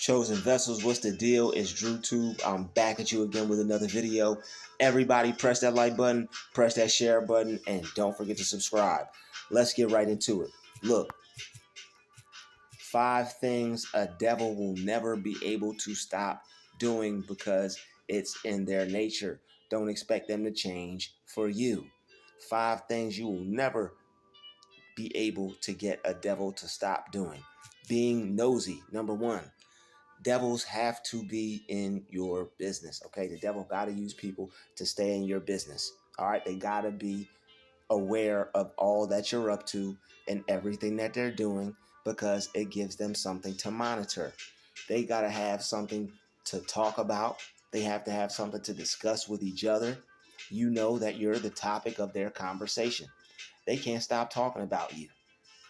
Chosen Vessels, what's the deal? It's Druuill. I'm back at you again with another video. Everybody press that like button, press that share button, and don't forget to subscribe. Let's get right into it. Look, 5 things a devil will never be able to stop doing because it's in their nature. Don't expect them to change for you. 5 things you will never be able to get a devil to stop doing. Being nosy, number 1. Devils have to be in your business, okay? The devil got to use people to stay in your business, all right? They got to be aware of all that you're up to and everything that they're doing because it gives them something to monitor. They got to have something to talk about. They have to have something to discuss with each other. You know that you're the topic of their conversation. They can't stop talking about you,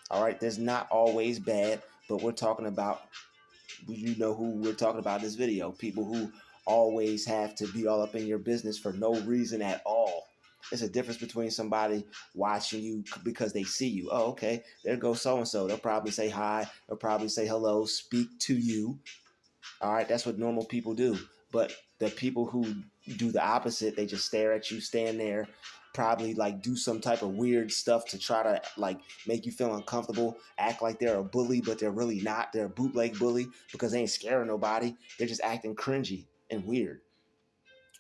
all right? There's not always bad, but we're talking about, you know who we're talking about in this video. People who always have to be all up in your business for no reason at all. There's a difference between somebody watching you because they see you. Oh, okay, there goes so-and-so. They'll probably say hi. They'll probably say hello, speak to you. All right, that's what normal people do. But the people who do the opposite, they just stare at you, stand there, probably like do some type of weird stuff to try to like make you feel uncomfortable, act like they're a bully, but they're really not. They're a bootleg bully because they ain't scaring nobody. They're just acting cringy and weird.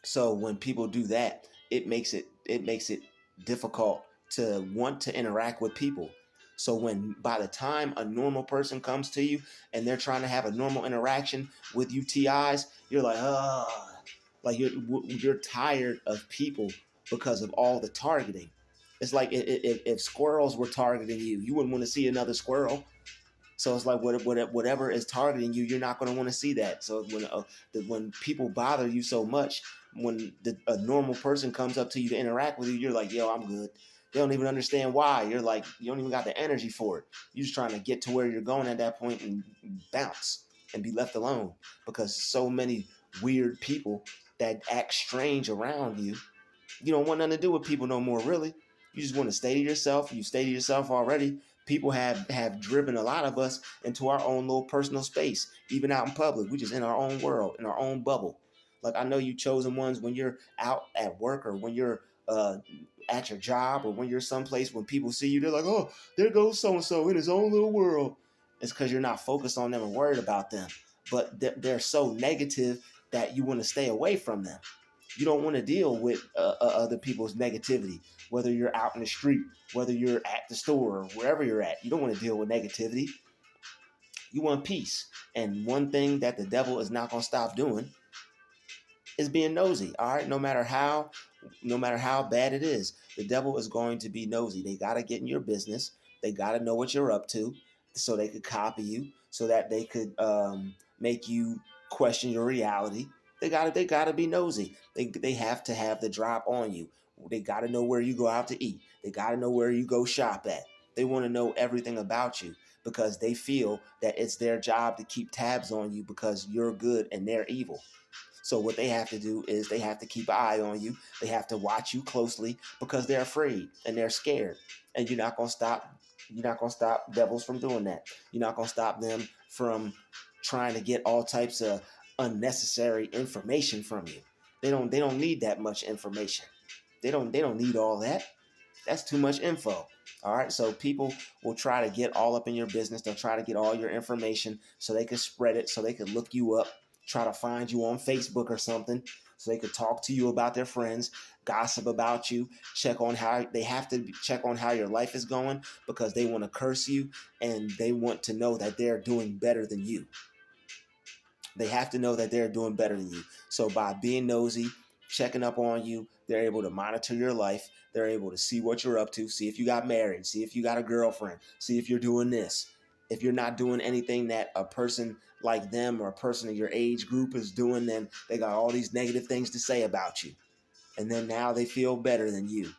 So when people do that, it makes it difficult to want to interact with people. So when by the time a normal person comes to you and they're trying to have a normal interaction with you TIs, you're like, oh, like you're tired of people because of all the targeting. It's like if squirrels were targeting you, you wouldn't want to see another squirrel. So it's like whatever is targeting you, you're not going to want to see that. So when people bother you so much, when a normal person comes up to you to interact with you, you're like, yo, I'm good. They don't even understand why. You're like, you don't even got the energy for it. You're just trying to get to where you're going at that point and bounce and be left alone because so many weird people that act strange around you. You don't want nothing to do with people no more, really. You just want to stay to yourself. You stay to yourself already. People have driven a lot of us into our own little personal space, even out in public. We just in our own world, in our own bubble. Like I know you chosen ones when you're out at work or when you're at your job or when you're someplace, when people see you, they're like, oh, there goes so-and-so in his own little world. It's because you're not focused on them and worried about them. But they're so negative that you want to stay away from them. You don't want to deal with other people's negativity, whether you're out in the street, whether you're at the store, or wherever you're at. You don't want to deal with negativity. You want peace. And one thing that the devil is not going to stop doing is being nosy. All right, no matter how bad it is, the devil is going to be nosy. They got to get in your business. They got to know what you're up to so they could copy you, so that they could make you question your reality. They gotta be nosy. They have to have the drop on you. They gotta know where you go out to eat. They gotta know where you go shop at. They want to know everything about you because they feel that it's their job to keep tabs on you because you're good and they're evil. So what they have to do is they have to keep an eye on you. They have to watch you closely because they're afraid and they're scared. And you're not gonna stop. You're not gonna stop devils from doing that. You're not gonna stop them from trying to get all types of unnecessary information from you. They don't need that much information. They don't need all that. That's too much info. All right. So people will try to get all up in your business. They'll try to get all your information so they can spread it, so they can look you up, try to find you on Facebook or something, so they could talk to you about their friends, gossip about you, check on how your life is going because they want to curse you and they want to know that they're doing better than you. They have to know that they're doing better than you. So by being nosy, checking up on you, they're able to monitor your life. They're able to see what you're up to, see if you got married, see if you got a girlfriend, see if you're doing this. If you're not doing anything that a person like them or a person in your age group is doing, then they got all these negative things to say about you. And then now they feel better than you.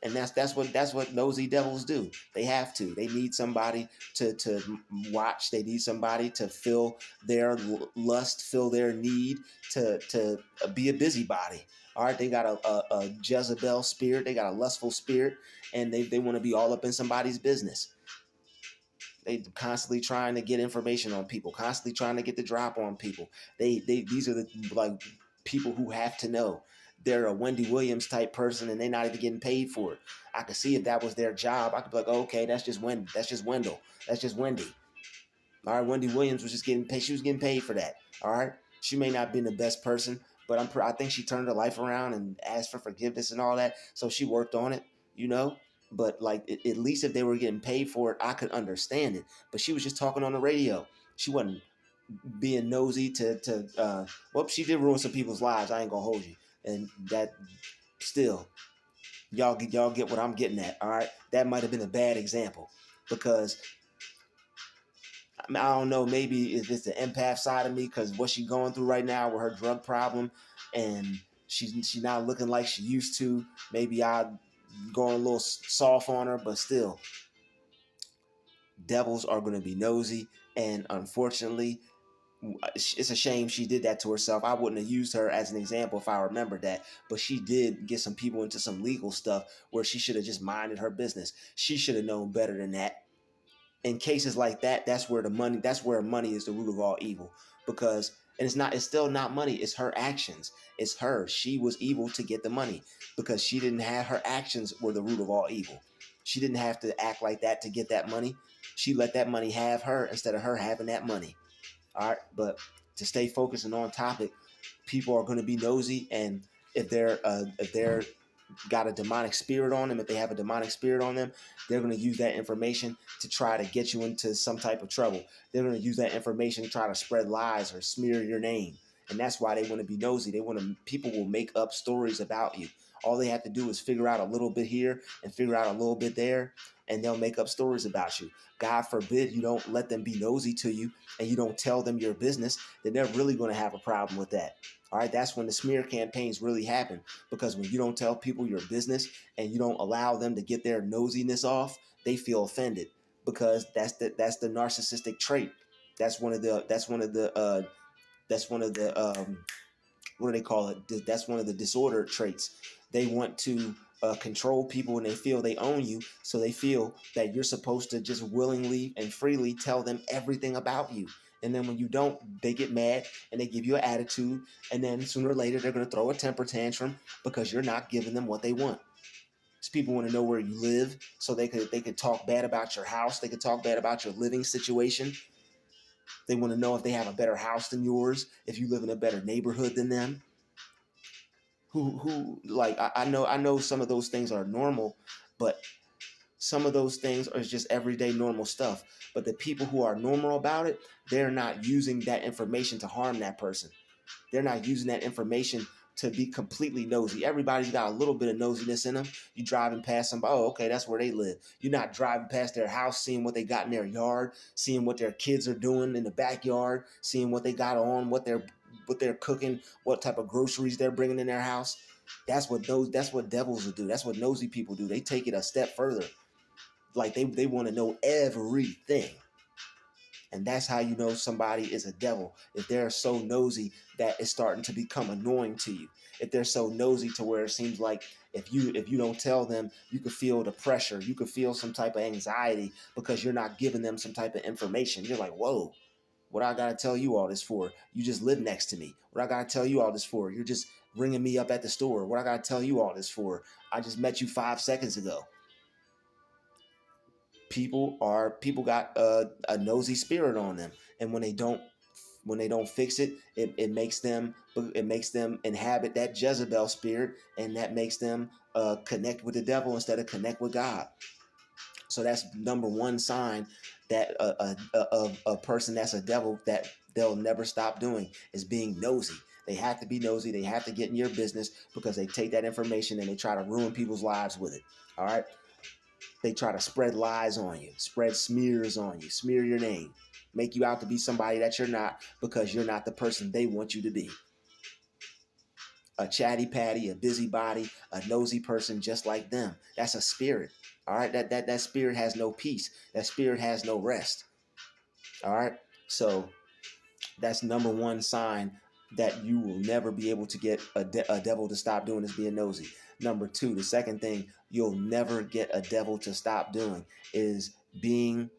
And that's what nosy devils do. They have to. They need somebody to watch. They need somebody to fill their lust, fill their need to be a busybody. All right, they got a Jezebel spirit. They got a lustful spirit, and they want to be all up in somebody's business. They constantly trying to get information on people, constantly trying to get the drop on people. These are the like people who have to know. They're a Wendy Williams type person, and they're not even getting paid for it. I could see if that was their job, I could be like, oh, okay, that's just Wendy, that's just Wendell, that's just Wendy. All right, Wendy Williams was just getting paid. She was getting paid for that. All right, she may not have been the best person, but I think she turned her life around and asked for forgiveness and all that. So she worked on it, you know. But like at least if they were getting paid for it, I could understand it. But she was just talking on the radio. She wasn't being nosy to. Well, she did ruin some people's lives. I ain't gonna hold you, and that still y'all get what I'm getting at. All right, that might have been a bad example because I don't know, maybe if it's the empath side of me because what she's going through right now with her drug problem, and she's not looking like she used to. Maybe I going a little soft on her, but still, devils are going to be nosy, and unfortunately, it's a shame she did that to herself. I wouldn't have used her as an example if I remembered that, but she did get some people into some legal stuff where she should have just minded her business. She should have known better than that. In cases like that, that's where money is the root of all evil. Because and it's still not money, it's her actions. It's her. She was evil to get the money because she didn't have her actions were the root of all evil. She didn't have to act like that to get that money. She let that money have her instead of her having that money. All right, but to stay focused and on topic, people are going to be nosy, and if they're got a demonic spirit on them, if they have a demonic spirit on them, they're going to use that information to try to get you into some type of trouble. They're going to use that information to try to spread lies or smear your name. And that's why they want to be nosy. People will make up stories about you. All they have to do is figure out a little bit here and figure out a little bit there, and they'll make up stories about you. God forbid you don't let them be nosy to you and you don't tell them your business, then they're really going to have a problem with that. All right, that's when the smear campaigns really happen, because when you don't tell people your business and you don't allow them to get their nosiness off, they feel offended because that's the narcissistic trait. That's one of the what do they call it? That's one of the disorder traits. They want to control people and they feel they own you. So they feel that you're supposed to just willingly and freely tell them everything about you. And then when you don't, they get mad and they give you an attitude. And then sooner or later, they're going to throw a temper tantrum because you're not giving them what they want. These people want to know where you live so they could talk bad about your house. They could talk bad about your living situation. They want to know if they have a better house than yours, if you live in a better neighborhood than them. Who like I know some of those things are normal, but some of those things are just everyday normal stuff. But the people who are normal about it, they're not using that information to harm that person. They're not using that information to be completely nosy. Everybody's got a little bit of nosiness in them. You driving past somebody, oh, okay, that's where they live. You're not driving past their house, seeing what they got in their yard, seeing what their kids are doing in the backyard, seeing what they got on, what they're cooking, what type of groceries they're bringing in their house. That's what devils will do. That's what nosy people do. They take it a step further. Like they want to know everything. And that's how you know somebody is a devil. If they're so nosy that it's starting to become annoying to you. If they're so nosy to where it seems like if you don't tell them, you could feel the pressure. You could feel some type of anxiety because you're not giving them some type of information. You're like, whoa, what I gotta tell you all this for? You just live next to me. What I gotta tell you all this for? You're just ringing me up at the store. What I gotta tell you all this for? I just met you 5 seconds ago. People got a nosy spirit on them, and when they don't fix it, it makes them inhabit that Jezebel spirit, and that makes them connect with the devil instead of connect with God. So that's number one sign that a person that's a devil, that they'll never stop doing, is being nosy. They have to be nosy. They have to get in your business because they take that information and they try to ruin people's lives with it. All right. They try to spread lies on you, spread smears on you, smear your name, make you out to be somebody that you're not because you're not the person they want you to be. A chatty patty, a busybody, a nosy person just like them. That's a spirit. All right. That spirit has no peace. That spirit has no rest. All right. So that's number one sign that you will never be able to get a devil to stop doing is being nosy. Number two, the second thing you'll never get a devil to stop doing is being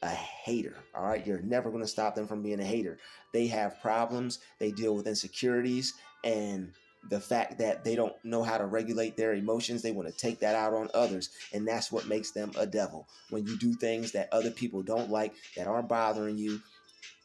a hater. All right, you're never going to stop them from being a hater. They have problems, they deal with insecurities, and the fact that they don't know how to regulate their emotions, they want to take that out on others, and that's what makes them a devil. When you do things that other people don't like, that aren't bothering you,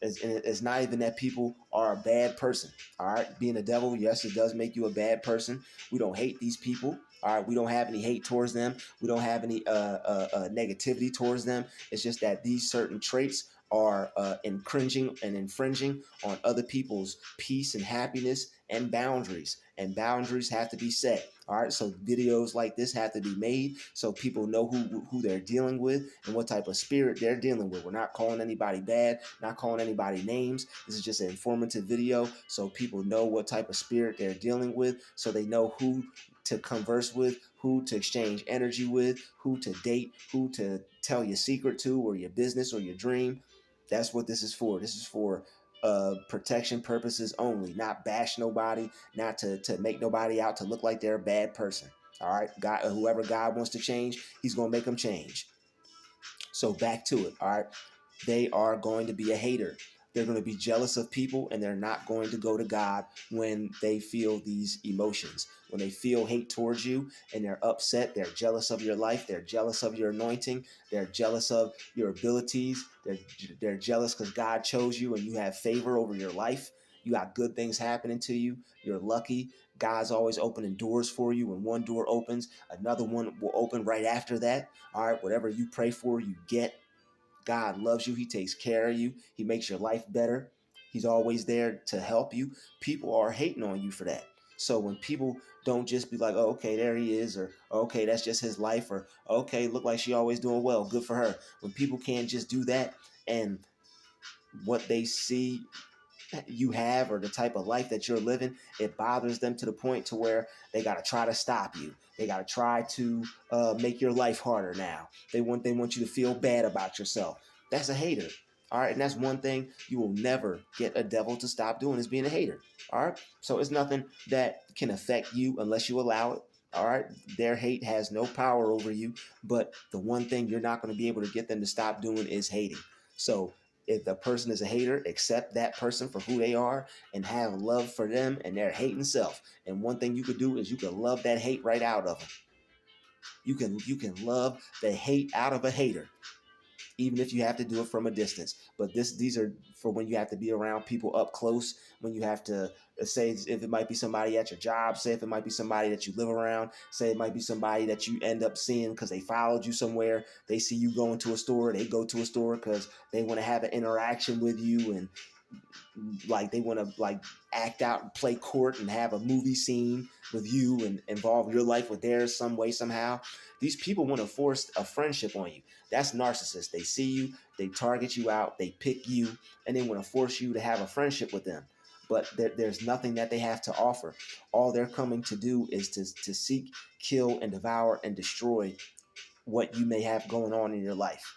it's not even that people are a bad person. All right, being a devil, yes, it does make you a bad person. We don't hate these people. All right, we don't have any hate towards them. We don't have any negativity towards them. It's just that these certain traits are infringing on other people's peace and happiness and boundaries. And boundaries have to be set. All right, so videos like this have to be made so people know who they're dealing with and what type of spirit they're dealing with. We're not calling anybody bad, not calling anybody names. This is just an informative video so people know what type of spirit they're dealing with, so they know who to converse with, who to exchange energy with, who to date, who to tell your secret to, or your business or your dream. That's what this is for. This is for protection purposes only, not bash nobody, not to make nobody out to look like they're a bad person. All right, God, whoever God wants to change, he's going to make them change. So back to it. All right, they are going to be a hater. They're going to be jealous of people, and they're not going to go to God when they feel these emotions. When they feel hate towards you and they're upset, they're jealous of your life, they're jealous of your anointing, they're jealous of your abilities, they're jealous because God chose you and you have favor over your life. You got good things happening to you. You're lucky. God's always opening doors for you. When one door opens, another one will open right after that. All right, whatever you pray for, you get. God loves you. He takes care of you. He makes your life better. He's always there to help you. People are hating on you for that. So when people don't just be like, oh, okay, there he is, or okay, that's just his life, or okay, look like she always doing well, good for her. When people can't just do that, and what they see you have or the type of life that you're living, it bothers them to the point to where they got to try to stop you. They got to try to make your life harder now. They want you to feel bad about yourself. That's a hater. All right, and that's one thing you will never get a devil to stop doing, is being a hater. All right, so it's nothing that can affect you unless you allow it. All right, their hate has no power over you, but the one thing you're not going to be able to get them to stop doing is hating. So if the person is a hater, accept that person for who they are and have love for them and their hating self. And one thing you could do is you can love that hate right out of them. You can love the hate out of a hater, even if you have to do it from a distance. But these are for when you have to be around people up close, when you have to say, if it might be somebody at your job, say if it might be somebody that you live around, say it might be somebody that you end up seeing because they followed you somewhere, they see you going to a store, they go to a store because they want to have an interaction with you, and like they want to like act out and play court and have a movie scene with you and involve your life with theirs some way, somehow. These people want to force a friendship on you. That's narcissists. They see you, they target you out, they pick you, and they want to force you to have a friendship with them. But there's nothing that they have to offer. All they're coming to do is to seek, kill, and devour and destroy what you may have going on in your life.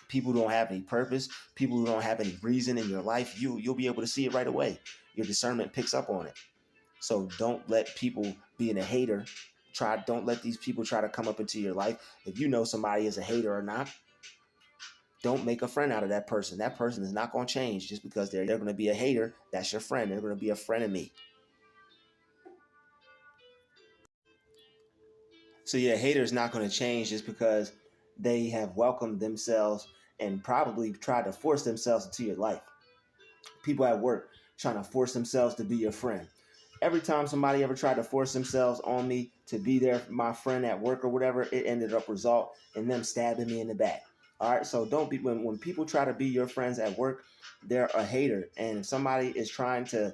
People who don't have any purpose, people who don't have any reason in your life, you'll be able to see it right away. Your discernment picks up on it. So don't let people being a hater don't let these people try to come up into your life. If you know somebody is a hater or not, don't make a friend out of that person. That person is not going to change just because they're going to be a hater. That's your friend. They're going to be a frenemy. So yeah, haters not going to change just because they have welcomed themselves and probably tried to force themselves into your life. People at work trying to force themselves to be your friend. Every time somebody ever tried to force themselves on me to be my friend at work or whatever, it ended up result in them stabbing me in the back. All right, so don't be when people try to be your friends at work, they're a hater. And if somebody is trying to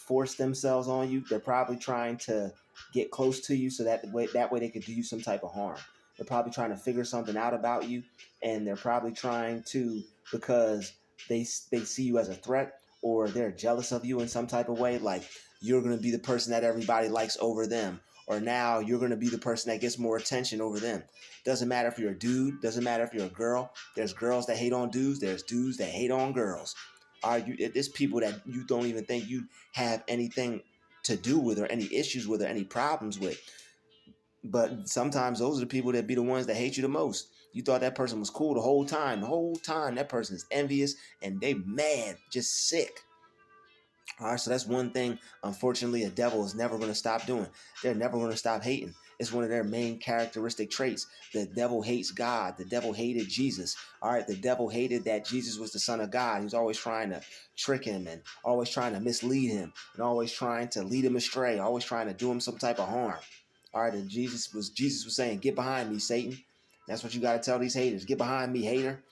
force themselves on you, they're probably trying to get close to you so that way they could do you some type of harm. They're probably trying to figure something out about you, and they're probably trying to, because they see you as a threat, or they're jealous of you in some type of way, like you're going to be the person that everybody likes over them, or now you're going to be the person that gets more attention over them. Doesn't matter if you're a dude, doesn't matter if you're a girl. There's girls that hate on dudes, there's dudes that hate on girls. There's people that you don't even think you have anything to do with, or any issues with, or any problems with. But sometimes those are the people that be the ones that hate you the most. You thought that person was cool the whole time. The whole time that person is envious and they mad, just sick. All right, so that's one thing, unfortunately, a devil is never going to stop doing. They're never going to stop hating. It's one of their main characteristic traits. The devil hates God. The devil hated Jesus. All right, the devil hated that Jesus was the Son of God. He was always trying to trick him and always trying to mislead him and always trying to lead him astray, always trying to do him some type of harm. All right, and Jesus was saying, "Get behind me, Satan." That's what you got to tell these haters. Get behind me, hater.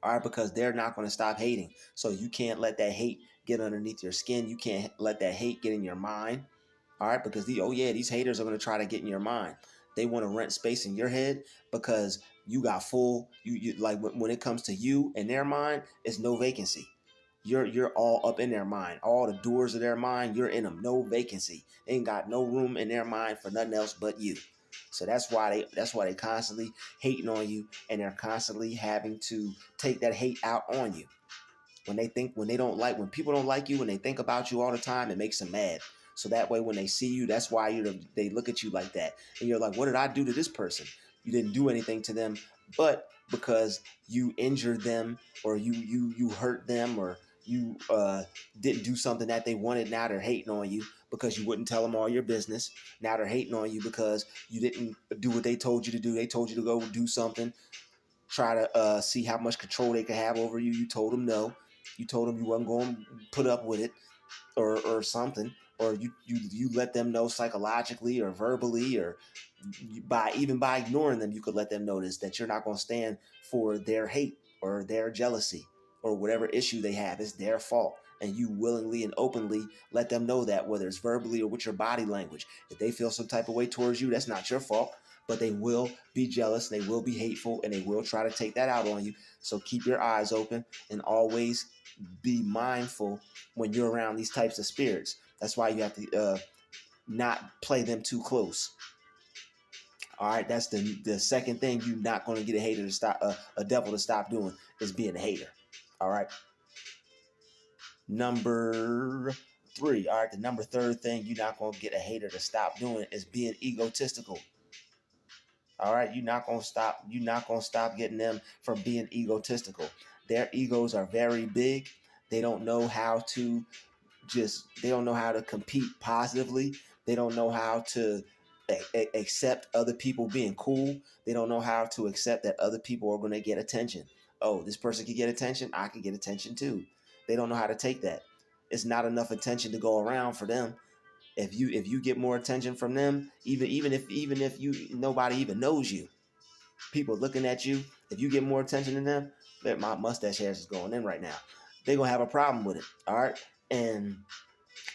All right, because they're not going to stop hating. So you can't let that hate get underneath your skin. You can't let that hate get in your mind. All right, because these haters are going to try to get in your mind. They want to rent space in your head because you got full. You like when it comes to you and their mind, it's no vacancy. You're all up in their mind. All the doors of their mind, you're in them. No vacancy. They ain't got no room in their mind for nothing else but you. So that's why they constantly hating on you, and they're constantly having to take that hate out on you. When people don't like you, when they think about you all the time, it makes them mad. So that way, when they see you, that's why they look at you like that, and you're like, "What did I do to this person?" You didn't do anything to them, but because you injured them, or you hurt them, or you didn't do something that they wanted. Now they're hating on you because you wouldn't tell them all your business. Now they're hating on you because you didn't do what they told you to do. They told you to go do something, try to see how much control they could have over you. You told them no. You told them you wasn't going to put up with it, or something, or you let them know psychologically or verbally, or by ignoring them, you could let them notice that you're not going to stand for their hate or their jealousy or whatever issue they have. It's their fault, and you willingly and openly let them know that, whether it's verbally or with your body language. If they feel some type of way towards you, that's not your fault, but they will be jealous, they will be hateful, and they will try to take that out on you. So keep your eyes open and always be mindful when you're around these types of spirits. That's why you have to not play them too close. All right, that's the second thing you're not going to get a hater to stop, a devil to stop doing, is being a hater. All right. Number 3. All right, the third thing you're not going to get a hater to stop doing is being egotistical. All right, you're not going to stop getting them from being egotistical. Their egos are very big. They don't know how to compete positively. They don't know how to accept other people being cool. They don't know how to accept that other people are going to get attention. Oh, this person can get attention, I can get attention too. They don't know how to take that. It's not enough attention to go around for them. If you get more attention from them, even if you nobody even knows you, people looking at you, if you get more attention than them, my mustache hairs is going in right now. They're gonna have a problem with it. All right. And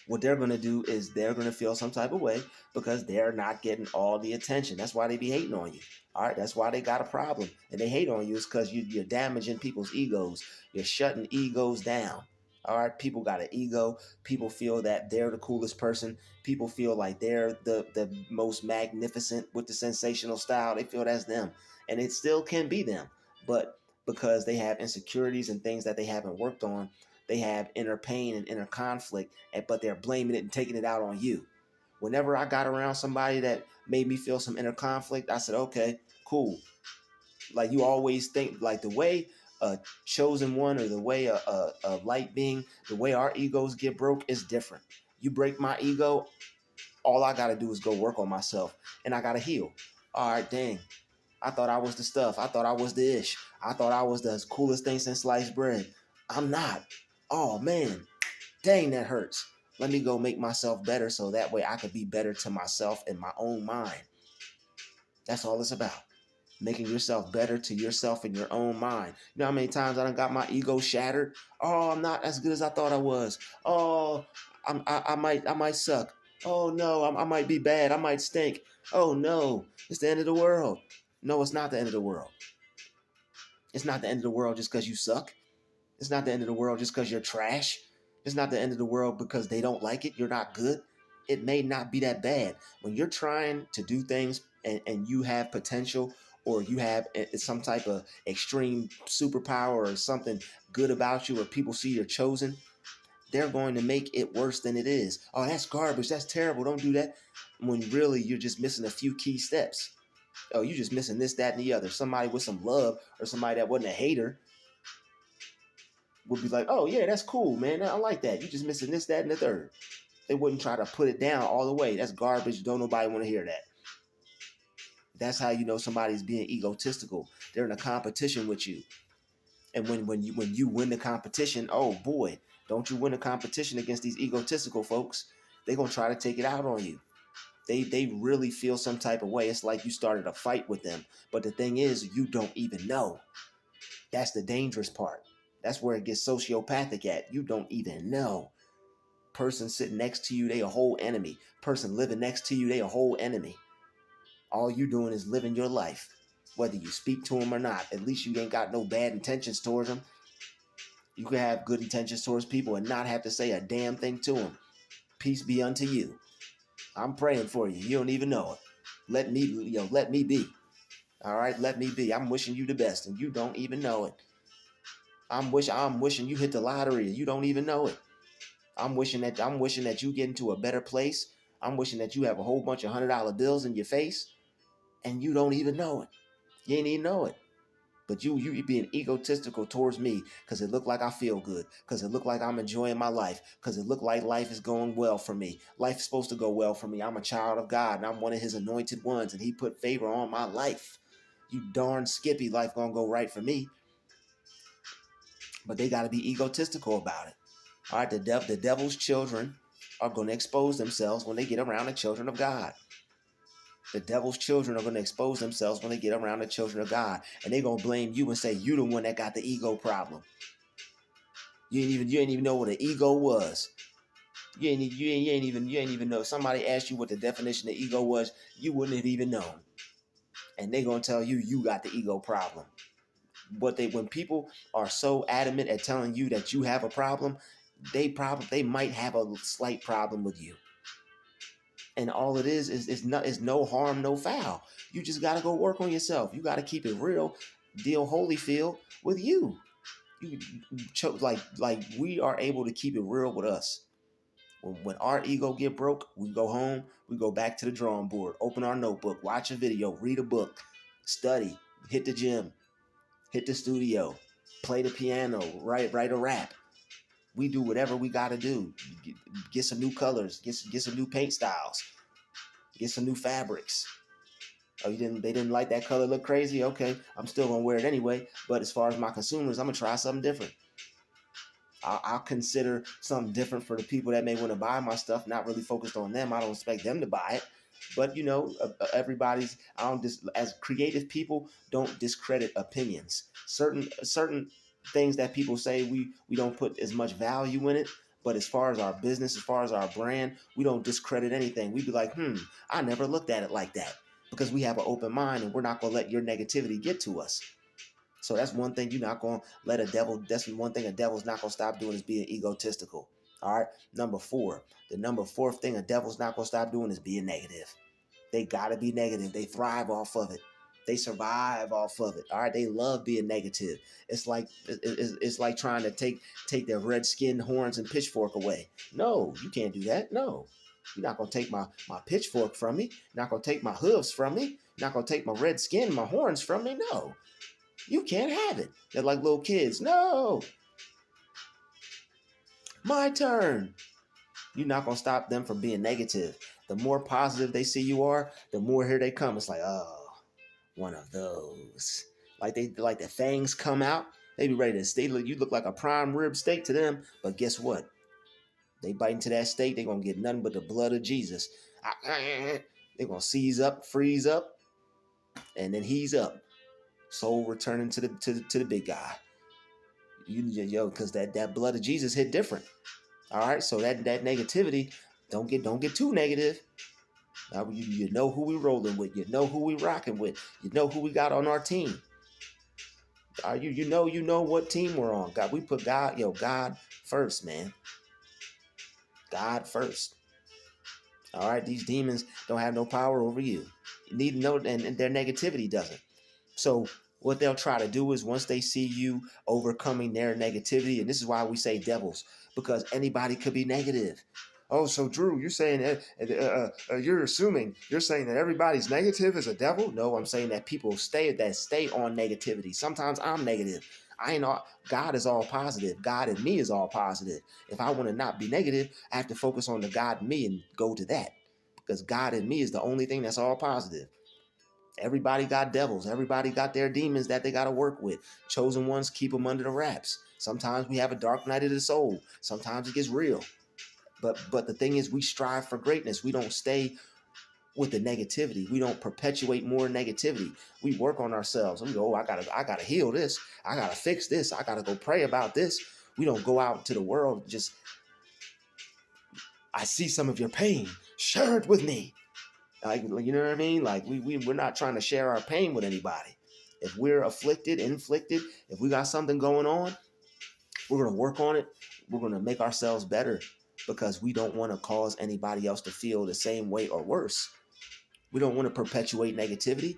what they're going to do is they're going to feel some type of way because they're not getting all the attention. That's why they be hating on you. All right, that's why they got a problem. And they hate on you is because you're damaging people's egos. You're shutting egos down. All right, people got an ego. People feel that they're the coolest person. People feel like they're the most magnificent with the sensational style. They feel that's them. And it still can be them. But because they have insecurities and things that they haven't worked on, they have inner pain and inner conflict, but they're blaming it and taking it out on you. Whenever I got around somebody that made me feel some inner conflict, I said, okay, cool. Like, you always think, like, the way a chosen one, or the way a light being, the way our egos get broke is different. You break my ego, all I got to do is go work on myself, and I got to heal. All right, dang. I thought I was the stuff. I thought I was the ish. I thought I was the coolest thing since sliced bread. I'm not. Oh, man. Dang, that hurts. Let me go make myself better so that way I could be better to myself in my own mind. That's all it's about. Making yourself better to yourself in your own mind. You know how many times I done got my ego shattered? Oh, I'm not as good as I thought I was. Oh, I might suck. Oh no, I might be bad. I might stink. Oh no, it's the end of the world. No, it's not the end of the world. It's not the end of the world just because you suck. It's not the end of the world just because you're trash. It's not the end of the world because they don't like it. You're not good. It may not be that bad. When you're trying to do things and you have potential, or you have some type of extreme superpower or something good about you, or people see you're chosen, they're going to make it worse than it is. Oh, that's garbage. That's terrible. Don't do that. When really you're just missing a few key steps. Oh, you just missing this, that, and the other. Somebody with some love or somebody that wasn't a hater would be like, oh, yeah, that's cool, man. I like that. You just missing this, that, and the third. They wouldn't try to put it down all the way. That's garbage. Don't nobody want to hear that. That's how you know somebody's being egotistical. They're in a competition with you. And when you win the competition, oh boy, don't you win the competition against these egotistical folks, they're gonna try to take it out on you. They really feel some type of way. It's like you started a fight with them. But the thing is, you don't even know. That's the dangerous part. That's where it gets sociopathic at. You don't even know. Person sitting next to you, they a whole enemy. Person living next to you, they a whole enemy. All you doing is living your life. Whether you speak to them or not, at least you ain't got no bad intentions towards them. You can have good intentions towards people and not have to say a damn thing to them. Peace be unto you. I'm praying for you. You don't even know it. Let me be. All right, let me be. I'm wishing you the best, and you don't even know it. I'm wishing you hit the lottery, and you don't even know it. I'm wishing that you get into a better place. I'm wishing that you have a whole bunch of $100 bills in your face, and you don't even know it. You ain't even know it. But you being egotistical towards me because it looked like I feel good, because it looked like I'm enjoying my life, because it looked like life is going well for me. Life is supposed to go well for me. I'm a child of God, and I'm one of his anointed ones, and he put favor on my life. You darn skippy, life gonna go right for me. But they got to be egotistical about it. All right, the devil's children are going to expose themselves when they get around the children of God. The devil's children are going to expose themselves when they get around the children of God. And they're going to blame you and say, you the one that got the ego problem. You ain't even know what an ego was. You ain't even know. Somebody asked you what the definition of ego was, you wouldn't have even known. And they're going to tell you, you got the ego problem. When people are so adamant at telling you that you have a problem, they might have a slight problem with you. And all it is no harm, no foul. You just got to go work on yourself. You got to keep it real, deal Holyfield with you. You like we are able to keep it real with us. When our ego get broke, we go home, we go back to the drawing board, open our notebook, watch a video, read a book, study, hit the gym, hit the studio, play the piano, write a rap. We do whatever we got to do. Get some new colors, get some new paint styles, get some new fabrics. Oh, they didn't like that color, look crazy? Okay, I'm still gonna wear it anyway. But as far as my consumers, I'm gonna try something different. I'll consider something different for the people that may want to buy my stuff. Not really focused on them. I don't expect them to buy it. But everybody's. As creative people, don't discredit opinions. Certain things that people say, we don't put as much value in it. But as far as our business, as far as our brand, we don't discredit anything. We'd be like, I never looked at it like that, because we have an open mind and we're not going to let your negativity get to us. So that's one thing you're not going to let that's one thing a devil's not going to stop doing is being egotistical. All right. Number 4, the fourth thing a devil's not going to stop doing is being negative. They got to be negative. They thrive off of it. They survive off of it. All right. They love being negative. It's like trying to take their red skin, horns, and pitchfork away. No, you can't do that. No. You're not going to take my pitchfork from me. You're not going to take my hooves from me. You're not going to take my red skin, my horns from me. No. You can't have it. They're like little kids. No. My turn. You're not going to stop them from being negative. The more positive they see you are, the more here they come. It's like, oh, one of those. Like the fangs come out. They be ready to you look like a prime rib steak to them. But guess what? They bite into that steak, they're going to get nothing but the blood of Jesus. They're going to seize up, freeze up, and then he's up. Soul returning to the big guy. Because that blood of Jesus hit different. All right, so that negativity, don't get too negative. Now you know who we rolling with. You know who we rocking with. You know who we got on our team. You know what team we're on. God, we put God first, man. God first. All right, these demons don't have no power over you. You need to know, and their negativity doesn't. So what they'll try to do is once they see you overcoming their negativity, and this is why we say devils, because anybody could be negative. Oh, so Drew, you're saying you're saying that everybody's negative is a devil? No, I'm saying that people stay on negativity. Sometimes I'm negative. I ain't all. God is all positive. God in me is all positive. If I want to not be negative, I have to focus on the God in me and go to that, because God in me is the only thing that's all positive. Everybody got devils. Everybody got their demons that they got to work with. Chosen ones keep them under the wraps. Sometimes we have a dark night of the soul. Sometimes it gets real. But the thing is, we strive for greatness. We don't stay with the negativity. We don't perpetuate more negativity. We work on ourselves. We go, oh, I gotta heal this. I gotta fix this. I gotta go pray about this. We don't go out to the world just, I see some of your pain. Share it with me. Like, you know what I mean? Like we're not trying to share our pain with anybody. If we're afflicted, inflicted, if we got something going on, we're gonna work on it. We're gonna make ourselves better, because we don't want to cause anybody else to feel the same way or worse. We don't want to perpetuate negativity,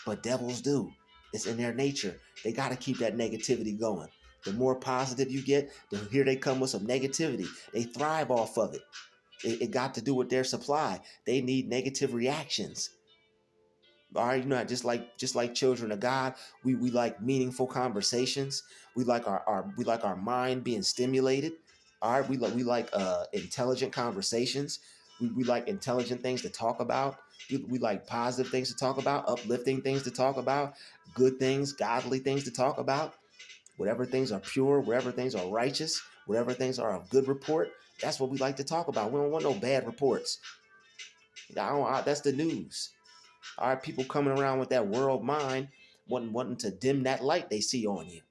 but devils do. It's in their nature. They got to keep that negativity going. The more positive you get, here they come with some negativity. They thrive off of it. It got to do with their supply. They need negative reactions. All right, just like children of God, we like meaningful conversations. We like our mind being stimulated. All right, we like intelligent conversations. We like intelligent things to talk about. We like positive things to talk about, uplifting things to talk about, good things, godly things to talk about. Whatever things are pure, whatever things are righteous, whatever things are of good report, that's what we like to talk about. We don't want no bad reports. That's the news. All right, people coming around with that world mind, wanting to dim that light they see on you.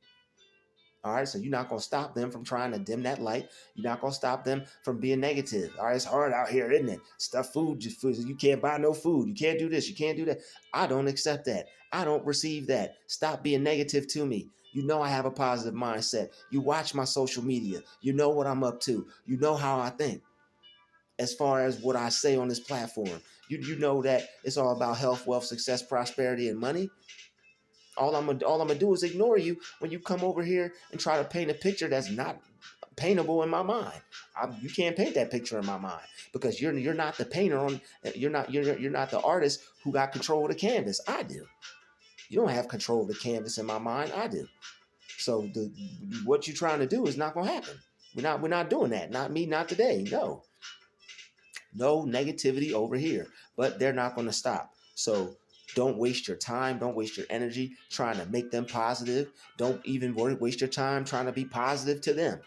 All right, so you're not gonna stop them from trying to dim that light. You're not gonna stop them from being negative. All right, it's hard out here, isn't it? Stuff food, you can't buy no food. You can't do this. You can't do that. I don't accept that. I don't receive that. Stop being negative to me. You know I have a positive mindset. You watch my social media. You know what I'm up to. You know how I think. As far as what I say on this platform, you know that it's all about health, wealth, success, prosperity, and money. All I'm gonna do is ignore you when you come over here and try to paint a picture that's not paintable in my mind. You can't paint that picture in my mind, because you're not the painter on. You're not the artist who got control of the canvas. I do. You don't have control of the canvas in my mind. I do. So what you're trying to do is not gonna happen. We're not doing that. Not me. Not today. No negativity over here. But they're not gonna stop. So don't waste your time. Don't waste your energy trying to make them positive. Don't even waste your time trying to be positive to them.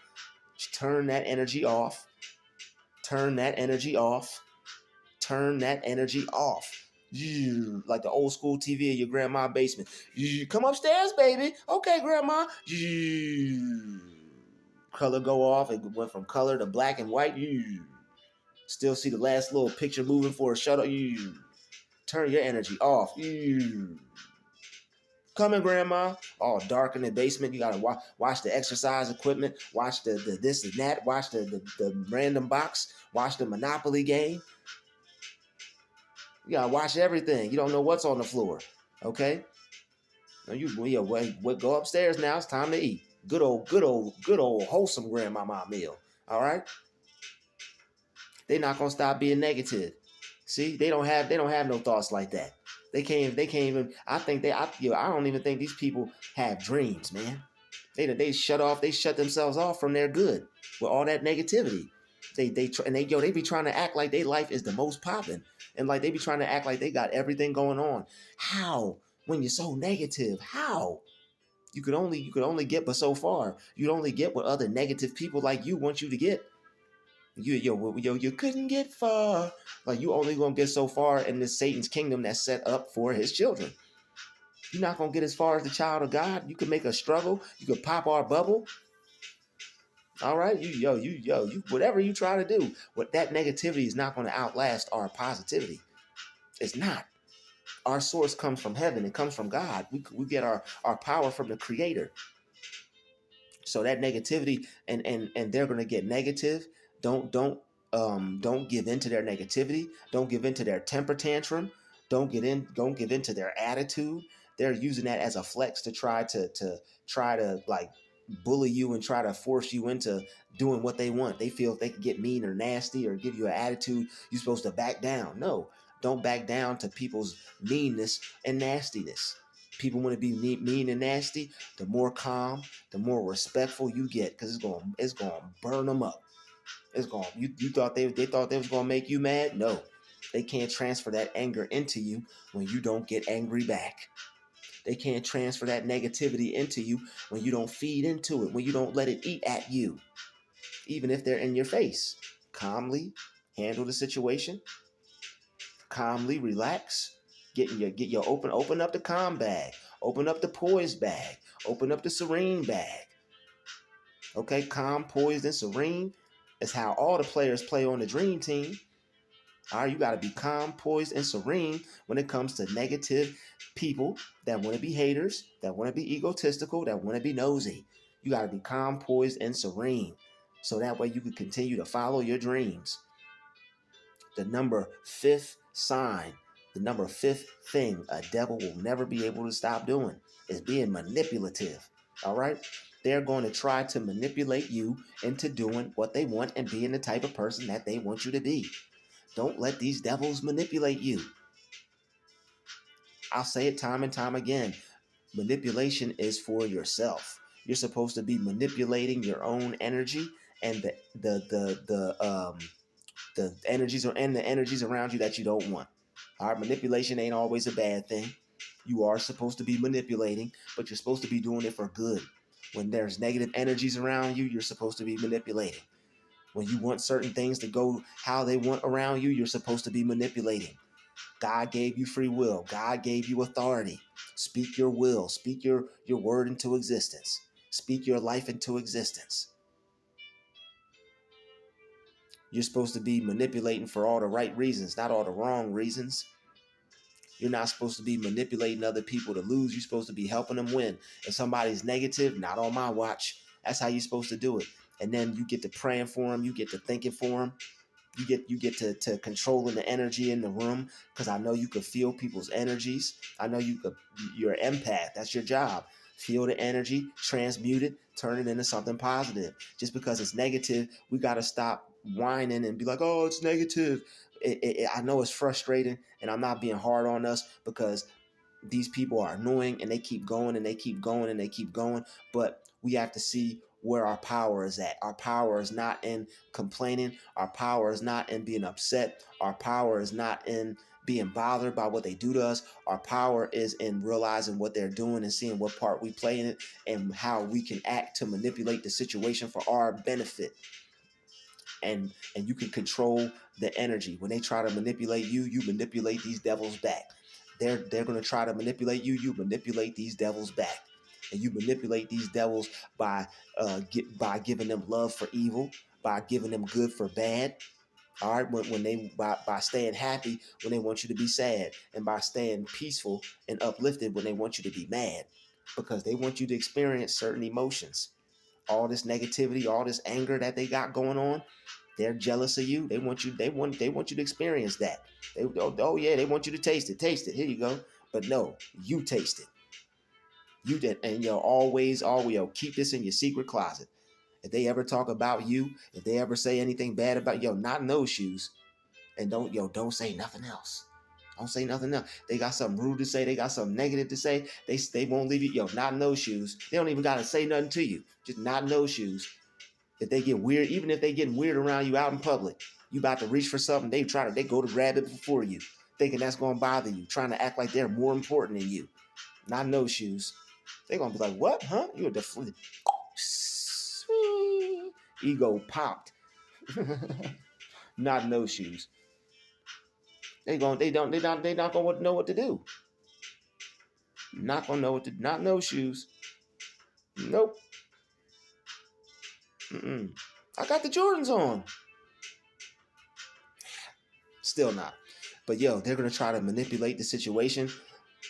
Just turn that energy off. Turn that energy off. Turn that energy off. Like the old school TV in your grandma's basement. Come upstairs, baby. Okay, grandma. Color go off. It went from color to black and white. Still see the last little picture moving for a shutter. Turn your energy off. Coming, grandma. All dark in the basement. You gotta watch the exercise equipment. Watch the this and that. Watch the random box. Watch the Monopoly game. You gotta watch everything. You don't know what's on the floor. Okay. Now go upstairs now. It's time to eat. Good old wholesome grandmama meal. All right. They're not gonna stop being negative. See, they don't have no thoughts like that. They can't even. I don't even think these people have dreams, man. They shut themselves off from their good with all that negativity. They be trying to act like their life is the most popping, and like they be trying to act like they got everything going on. How, when you're so negative? How? You could only get but so far. You'd only get what other negative people like you want you to get. You couldn't get far. Like, you only gonna get so far in this Satan's kingdom that's set up for his children. You're not gonna get as far as the child of God. You can make a struggle. You can pop our bubble. All right, you whatever you try to do, what that negativity is not going to outlast our positivity. It's not. Our source comes from heaven. It comes from God. We get our power from the Creator. So that negativity, and they're going to get negative. Don't give in to their negativity. Don't give in to their temper tantrum. Don't give in to their attitude. They're using that as a flex to try to like bully you and try to force you into doing what they want. They feel if they can get mean or nasty or give you an attitude, you're supposed to back down. No, don't back down to people's meanness and nastiness. People want to be mean and nasty. The more calm, the more respectful you get, because it's going to burn them up. It's going. You thought they thought they was going to make you mad? No, they can't transfer that anger into you when you don't get angry back. They can't transfer that negativity into you when you don't feed into it, when you don't let it eat at you, even if they're in your face. Calmly handle the situation. Calmly relax. Get your open up the calm bag. Open up the poise bag. Open up the serene bag. Okay, calm, poised, and serene is how all the players play on the dream team. All right, you got to be calm, poised, and serene when it comes to negative people that want to be haters, that want to be egotistical, that want to be nosy. You got to be calm, poised, and serene. So that way you can continue to follow your dreams. The number fifth sign, the number fifth thing a devil will never be able to stop doing is being manipulative. All right? They're going to try to manipulate you into doing what they want and being the type of person that they want you to be. Don't let these devils manipulate you. I'll say it time and time again. Manipulation is for yourself. You're supposed to be manipulating your own energy and the energies and the energies around you that you don't want. All right, manipulation ain't always a bad thing. You are supposed to be manipulating, but you're supposed to be doing it for good. When there's negative energies around you, you're supposed to be manipulating. When you want certain things to go how they want around you, you're supposed to be manipulating. God gave you free will. God gave you authority. Speak your will. Speak your word into existence. Speak your life into existence. You're supposed to be manipulating for all the right reasons, not all the wrong reasons. You're not supposed to be manipulating other people to lose. You're supposed to be helping them win. If somebody's negative, not on my watch. That's how you're supposed to do it. And then you get to praying for them. You get to thinking for them. You get to controlling the energy in the room, because I know you could feel people's energies. I know you're an empath. That's your job. Feel the energy, transmute it, turn it into something positive. Just because it's negative, we got to stop whining and be like, oh, it's negative. I know it's frustrating, and I'm not being hard on us, because these people are annoying and they keep going and they keep going and they keep going. But we have to see where our power is at. Our power is not in complaining. Our power is not in being upset. Our power is not in being bothered by what they do to us. Our power is in realizing what they're doing and seeing what part we play in it and how we can act to manipulate the situation for our benefit. And you can control the energy. When they try to manipulate you, you manipulate these devils back. They're going to try to manipulate you. You manipulate these devils back. And you manipulate these devils by giving them love for evil, by giving them good for bad. All right, when they by staying happy when they want you to be sad, and by staying peaceful and uplifted when they want you to be mad, because they want you to experience certain emotions. All this negativity, all this anger that they got going on, they're jealous of you. They want you to experience that. Oh yeah, they want you to taste it. Taste it. Here you go. But no, you taste it. You did, and always, keep this in your secret closet. If they ever talk about you, if they ever say anything bad about not in those shoes, and don't say nothing else. Don't say nothing else. They got something rude to say. They got something negative to say. They won't leave you. Not in those shoes. They don't even gotta say nothing to you. Just not in those shoes. If they get weird, even if they getting weird around you out in public, you about to reach for something, they go to grab it before you, thinking that's gonna bother you, trying to act like they're more important than you. Not in those shoes. They're gonna be like, what? Huh? You're deflated. Ego popped. Not in those shoes. They not gonna know what to do. Not gonna know what to. Not in those shoes. Nope. I got the Jordans on. Still not. But they're gonna try to manipulate the situation.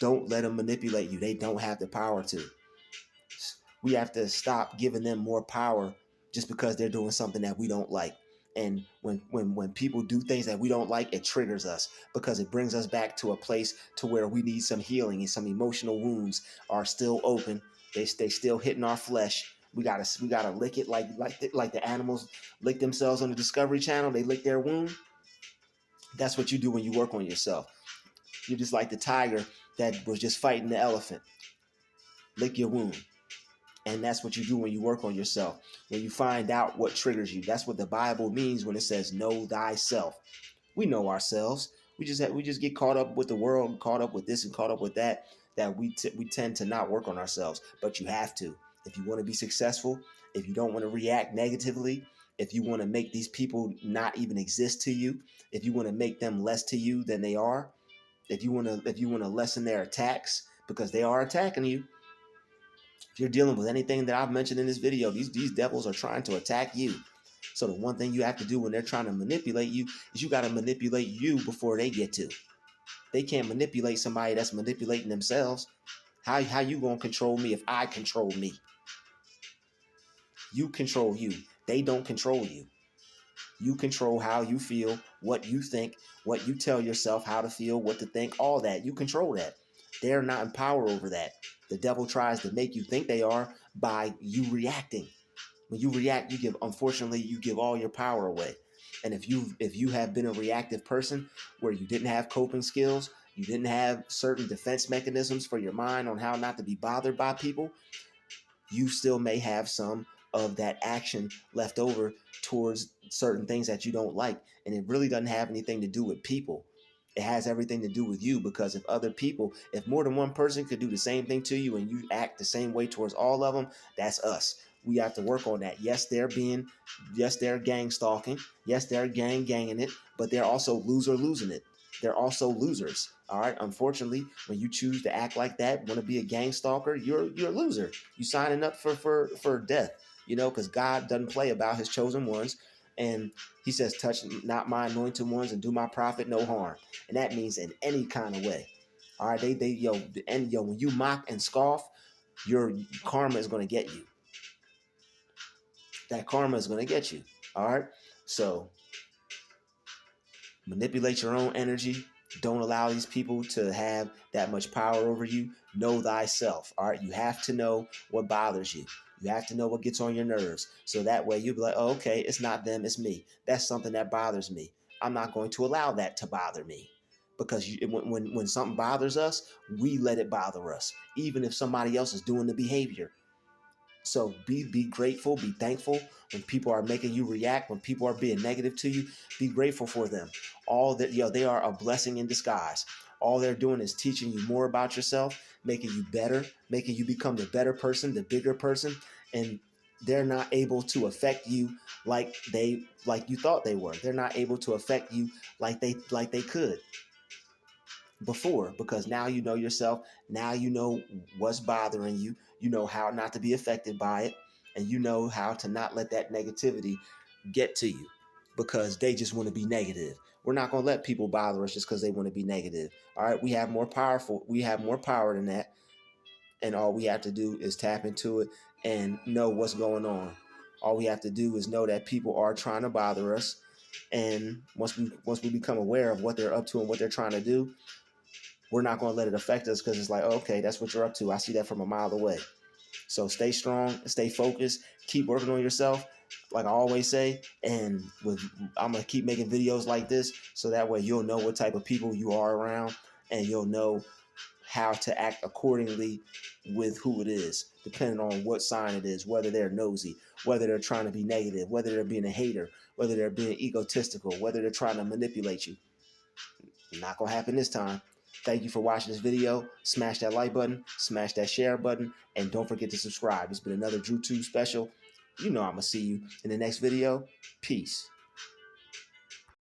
Don't let them manipulate you. They don't have the power to. We have to stop giving them more power just because they're doing something that we don't like. And when people do things that we don't like, it triggers us, because it brings us back to a place to where we need some healing, and some emotional wounds are still open. They still hitting our flesh. We gotta lick it like the animals lick themselves on the Discovery Channel. They lick their wound. That's what you do when you work on yourself. You're just like the tiger that was just fighting the elephant. Lick your wound. And that's what you do when you work on yourself. When you find out what triggers you. That's what the Bible means when it says know thyself. We know ourselves. We just get caught up with the world, caught up with this and caught up with that. That we tend to not work on ourselves. But you have to. If you want to be successful, if you don't want to react negatively, if you want to make these people not even exist to you, if you want to make them less to you than they are, if you want to lessen their attacks because they are attacking you. If you're dealing with anything that I've mentioned in this video, these devils are trying to attack you. So the one thing you have to do when they're trying to manipulate you is you got to manipulate you before they get to. They can't manipulate somebody that's manipulating themselves. How you gonna control me if I control me? You control you. They don't control you. You control how you feel, what you think, what you tell yourself how to feel, what to think, all that. You control that. They're not in power over that. The devil tries to make you think they are by you reacting. When you react, unfortunately, you give all your power away. And if you have been a reactive person where you didn't have coping skills, you didn't have certain defense mechanisms for your mind on how not to be bothered by people, you still may have some of that action left over towards certain things that you don't like. And it really doesn't have anything to do with people. It has everything to do with you, because if more than one person could do the same thing to you and you act the same way towards all of them, that's us. We have to work on that. Yes, they're gang stalking. Yes, they're ganging it, but they're also losing it. They're also losers. All right. Unfortunately, when you choose to act like that, want to be a gang stalker, you're a loser. You signing up for death, because God doesn't play about his chosen ones. And he says, touch not my anointed ones and do my prophet no harm. And that means in any kind of way. All right. When you mock and scoff, your karma is going to get you. That karma is going to get you. All right. So manipulate your own energy. Don't allow these people to have that much power over you. Know thyself. All right. You have to know what bothers you. You have to know what gets on your nerves. So that way you'll be like, oh, okay, it's not them, it's me. That's something that bothers me. I'm not going to allow that to bother me. Because when something bothers us, we let it bother us, even if somebody else is doing the behavior. So be grateful, be thankful when people are making you react, when people are being negative to you. Be grateful for them. All that, they are a blessing in disguise. All they're doing is teaching you more about yourself, making you better, making you become the better person, the bigger person, and they're not able to affect you like you thought they were. They're not able to affect you like they could before, because now you know yourself. Now you know what's bothering you. You know how not to be affected by it, and you know how to not let that negativity get to you, because they just want to be negative. We're not going to let people bother us just because they want to be negative. All right, we have more power than that, and all we have to do is tap into it and know what's going on. All we have to do is know that people are trying to bother us, and once we become aware of what they're up to and what they're trying to do, we're not going to let it affect us, because it's like, oh, okay, that's what you're up to. I see that from a mile away. So stay strong, stay focused, keep working on yourself, like I always say. And I'm going to keep making videos like this, so that way you'll know what type of people you are around, and you'll know how to act accordingly with who it is, depending on what sign it is, whether they're nosy, whether they're trying to be negative, whether they're being a hater, whether they're being egotistical, whether they're trying to manipulate you. Not going to happen this time. Thank you for watching this video. Smash that like button, smash that share button, and don't forget to subscribe. It's been another Druuill special. I'm going to see you in the next video. Peace.